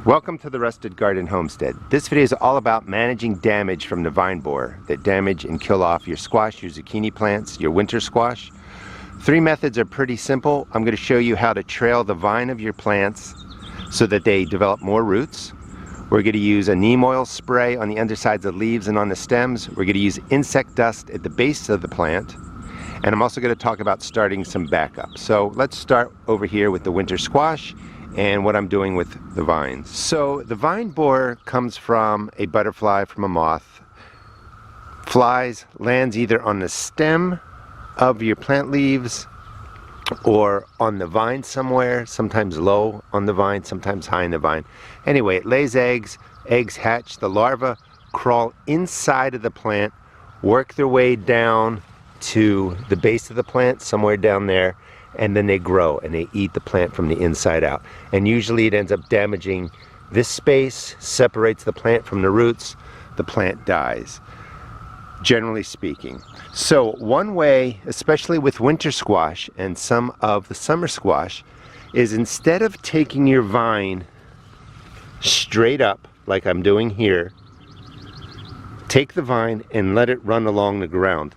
Welcome to the Rusted Garden Homestead. This video is all about managing damage from the vine borer that damage and kill off your squash, your zucchini plants, your winter squash. Three methods are pretty simple. I'm going to show you how to trail the vine of your plants so that they develop more roots. We're going to use a neem oil spray on the undersides of leaves and on the stems. We're going to use insect dust at the base of the plant. And I'm also going to talk about starting some backup. So let's start over here with the winter squash and what I'm doing with the vines. So the vine borer comes from a butterfly, from a moth. Flies, lands either on the stem of your plant leaves or on the vine somewhere, sometimes low on the vine, sometimes high in the vine. Anyway, it lays eggs, eggs hatch, the larvae crawl inside of the plant, work their way down to the base of the plant, somewhere down there, and then they grow and they eat the plant from the inside out. And usually it ends up damaging this space, separates the plant from the roots, the plant dies, generally speaking. So one way, especially with winter squash and some of the summer squash, is instead of taking your vine straight up like I'm doing here, take the vine and let it run along the ground.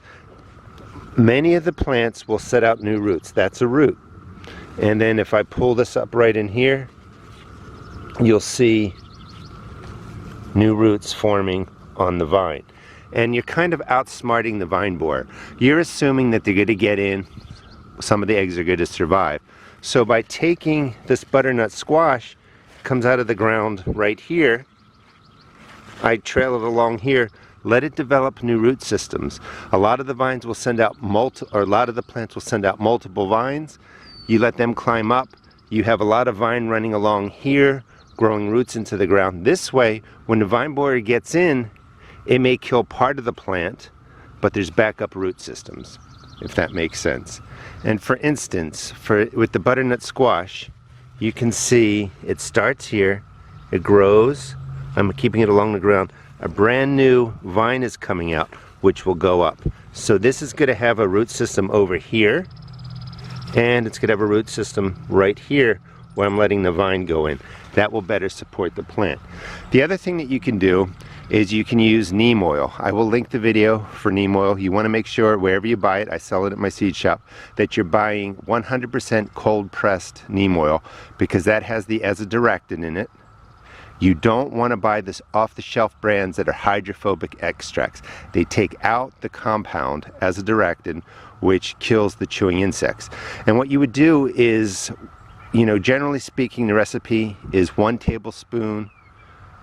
Many of the plants will set out new roots. That's a root. And then if I pull this up right in here, you'll see new roots forming on the vine. And you're kind of outsmarting the vine borer. You're assuming that they're going to get in, some of the eggs are going to survive. So by taking this butternut squash, it comes out of the ground right here, I trail it along here, let it develop new root systems. A lot of the vines will send out a lot of the plants will send out multiple vines. You let them climb up. You have a lot of vine running along here, growing roots into the ground. This way, when the vine borer gets in, it may kill part of the plant, but there's backup root systems, if that makes sense. And for instance, with the butternut squash, you can see it starts here, it grows. I'm keeping it along the ground. A brand new vine is coming out, which will go up. So this is going to have a root system over here, and it's going to have a root system right here where I'm letting the vine go in. That will better support the plant. The other thing that you can do is you can use neem oil. I will link the video for neem oil. You want to make sure wherever you buy it, I sell it at my seed shop, that you're buying 100% cold pressed neem oil, because that has the azadirachtin in it. You don't want to buy this off-the-shelf brands that are hydrophobic extracts. They take out the compound azadirachtin, which kills the chewing insects. And what you would do is, generally speaking, the recipe is 1 tablespoon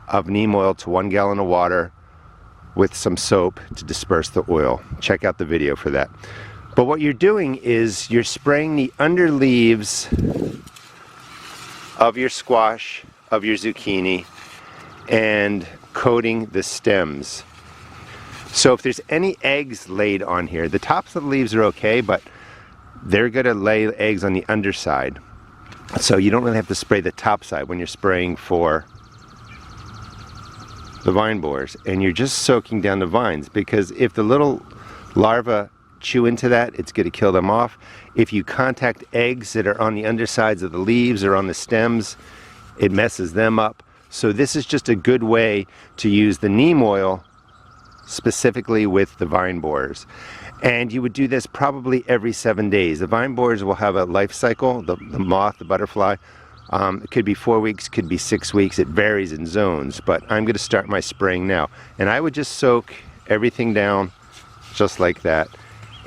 of neem oil to 1 gallon of water with some soap to disperse the oil. Check out the video for that. But what you're doing is you're spraying the under leaves of your squash, of your zucchini, and coating the stems. So if there's any eggs laid on here, the tops of the leaves are okay, but they're going to lay eggs on the underside. So you don't really have to spray the top side when you're spraying for the vine borers. And you're just soaking down the vines, because if the little larvae chew into that, it's going to kill them off. If you contact eggs that are on the undersides of the leaves or on the stems, it messes them up. So this is just a good way to use the neem oil specifically with the vine borers. And you would do this probably every 7 days. The vine borers will have a life cycle, the moth, the butterfly. It could be 4 weeks, could be 6 weeks. It varies in zones, but I'm going to start my spraying now. And I would just soak everything down just like that.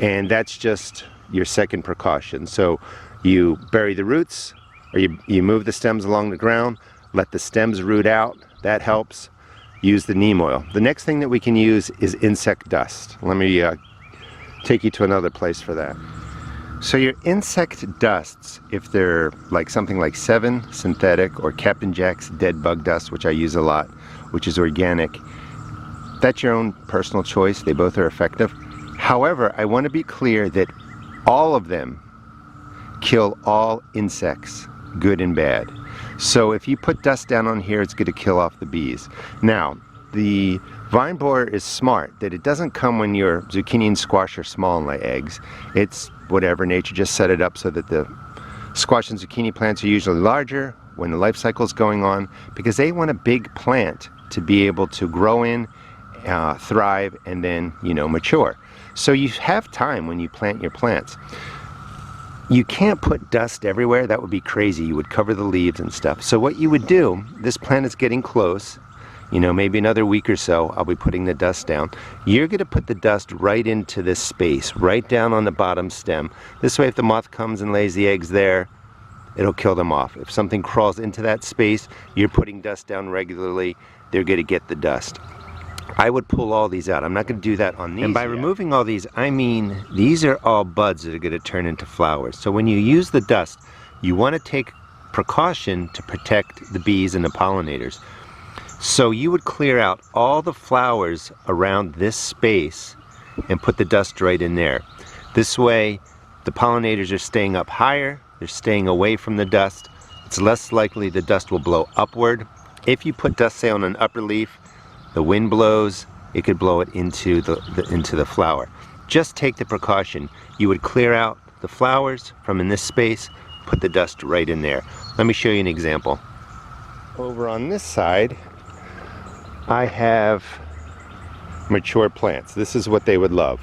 And that's just your second precaution. So you bury the roots, or you move the stems along the ground, let the stems root out. That helps. Use the neem oil. The next thing that we can use is insect dust. Let me take you to another place for that. So your insect dusts, if they're like something like 7 synthetic or Captain Jack's dead bug dust, which I use a lot, which is organic, that's your own personal choice. They both are effective. However, I want to be clear that all of them kill all insects, good and bad. So if you put dust down on here, it's going to kill off the bees. Now, the vine borer is smart that it doesn't come when your zucchini and squash are small and lay eggs. It's whatever, nature just set it up so that the squash and zucchini plants are usually larger when the life cycle is going on, because they want a big plant to be able to grow in, thrive, and then, you know, mature. So you have time when you plant your plants. You can't put dust everywhere. That would be crazy. You would cover the leaves and stuff. So what you would do, this plant is getting close, you know, maybe another week or so, I'll be putting the dust down. You're going to put the dust right into this space, right down on the bottom stem. This way, if the moth comes and lays the eggs there, it'll kill them off. If something crawls into that space, you're putting dust down regularly, they're going to get the dust. I would pull all these out. I'm not going to do that on these. And by removing all these, I mean these are all buds that are going to turn into flowers. So when you use the dust, you want to take precaution to protect the bees and the pollinators. So you would clear out all the flowers around this space and put the dust right in there. This way, the pollinators are staying up higher, they're staying away from the dust. It's less likely the dust will blow upward. If you put dust, say, on an upper leaf, the wind blows, it could blow it into the flower. Just take the precaution. You would clear out the flowers from in this space, put the dust right in there. Let me show you an example. Over on this side, I have mature plants. This is what they would love.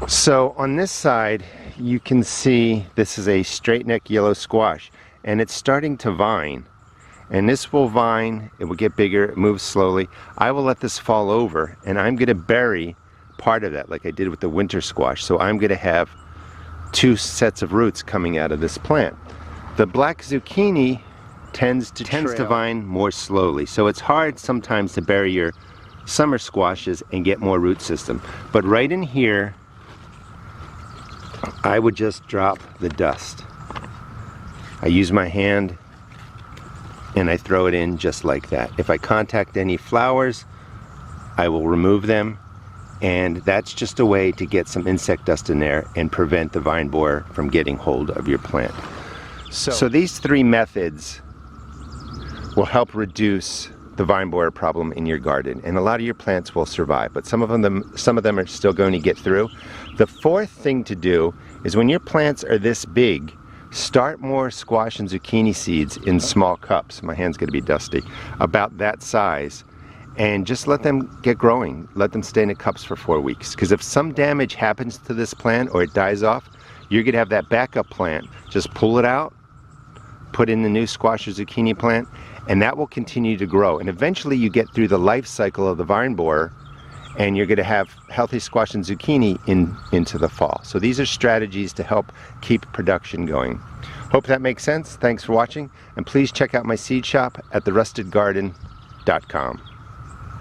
So on this side, you can see this is a straight neck yellow squash, and it's starting to vine. And this will vine, it will get bigger, it moves slowly. I will let this fall over, and I'm going to bury part of that like I did with the winter squash. So I'm going to have two sets of roots coming out of this plant. The black zucchini tends to vine more slowly. So it's hard sometimes to bury your summer squashes and get more root system. But right in here, I would just drop the dust. I use my hand and I throw it in just like that. If I contact any flowers, I will remove them, and that's just a way to get some insect dust in there and prevent the vine borer from getting hold of your plant. So these three methods will help reduce the vine borer problem in your garden, and a lot of your plants will survive, but some of them are still going to get through. The fourth thing to do is, when your plants are this big, start more squash and zucchini seeds in small cups. My hand's going to be dusty. About that size. And just let them get growing. Let them stay in the cups for 4 weeks. Because if some damage happens to this plant or it dies off, you're going to have that backup plant. Just pull it out, put in the new squash or zucchini plant, and that will continue to grow. And eventually you get through the life cycle of the vine borer, and you're going to have healthy squash and zucchini into the fall. So these are strategies to help keep production going. Hope that makes sense. Thanks for watching, and please check out my seed shop at therustedgarden.com.